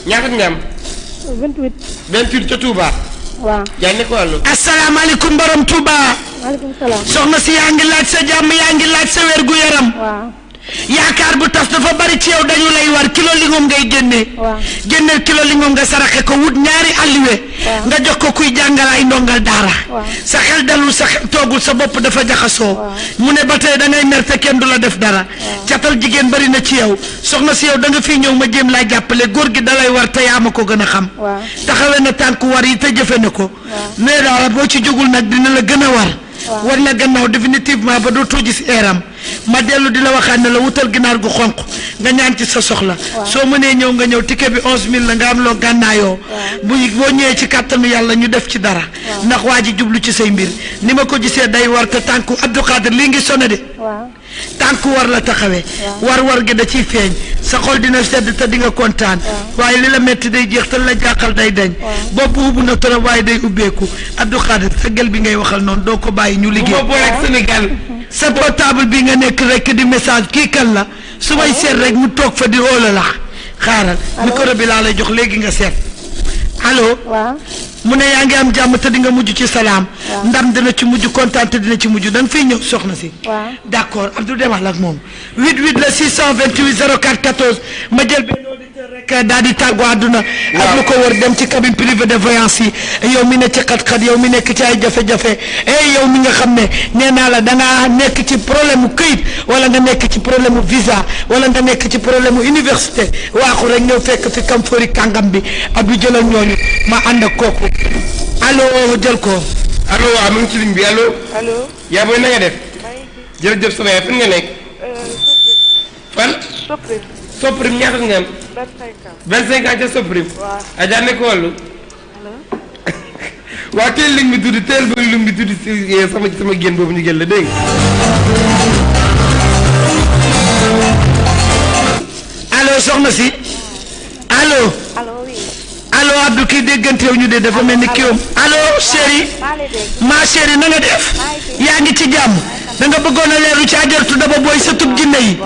ñaata nga am. 28. 28 ca Touba. waaw. yaa ngi ne ko wàllu. asalaamaaleykum borom Touba. maaleykum salaam. soxna si yaa ngi laaj sa jàmm yaa ngi laaj sa wér gu yaram. waaw. yaakaar bu tas dafa bari ci yow dañu lay war kilo lingom ngay génnee. waaw. génneel kilo lingom nga saraxe ko wut ñaari alliwe. waaw. nga jox ko kuy jàngal ay ndongal daara. waaw. sa xel dalul sa xel toogul sa bopp dafa jaxasoo. waaw. mu ne ba tey da ngay mer te kenn du la def dara. catal jigéen bari na ci yow soxna si yow da nga fiy ñëw ma jéem laa jàppale góor gi dalay war te yaa ma ko gën a xam. waaw. taxawee na tànk war yi te jëfe na ko. mais daal boo ci jógul nag dina la gën a war. war na gannaaw définitivement ba doo tooji si eeram ma dellu di la waxaat ne la wutal ginaar gu xonq nga ñaan ci sa soxla. soo mënee ñëw nga ñëw ticket bi 11000 la nga am loo gànnaayoo. boo ñëwee ci kàttanu yàlla ñu def ci dara. ndax waa ji jublu ci say mbir ni ma ko gisee day war te tànku Abdou Khader lii ngi sonné de. waaw. tànku war la taxawee. war gi da ciy feeñ sa xol dina sedd te di nga kontaan. waaye li la metti day jeex te la jàqal day dañ. bopp ubbu na trop waaye day ubbeeku Abdou Khader sa gel bi ngay waxal noonu doo ko bàyyi ñu liggéey. bu ma booleeg Sénégal. sa portable bi nga nekk rek di message kii kan la su may seet rek mu toog fa di óola la xaaral micro bi laa lay jox léegi nga seet allo. waaw. mu ne yaa ngi am jàmm te di nga mujj ci salaam. ndam dina ci mujj kontaan te dina ci mujj da nga fiy ñëw soxna si. waaw. d'accord Abdou demal ak moom 88 la 628 04 14 ma jël benn auditeur rek daal di tàggoo àdduna. ak lu ko wër dem ci cabine privée de voyance yi yow mi ne ci xat-xat yow mi nekk ci ay jafe-jafe yow mi nga xam ne nee naa la da ngaa nekk ci problème mu këyit wala nga nekk ci problème mu visa wala nga nekk ci problème mu université waaxu rek ñëw fekk fi kam fori kàngam bi Abdou jëlal ñooñu ma ànd ak kooku allo jël ko. allo waaw mu ngi ci ligne bi allo. allo. yaa booy na nga def. jërëjëf sama yaay fan nga nekk. fan. Soprim. Soprim ñaata nga am. 25 ans ca Soprim. waaw. Adja nekk wàllu. waa teel ligne bi tuuti teel ba ligne bi tuuti si sama génn boobu ñu jël la dégg nga. allo soxna si allo. allo oui. allo Abdou kii dégganteew ñu de dafa mel ni kiiwam allo chéri ma chéri na nga def yaa ngi ci jàmm da nga bëggoon a leeru ci ajartu daba booy sa tub jinne yi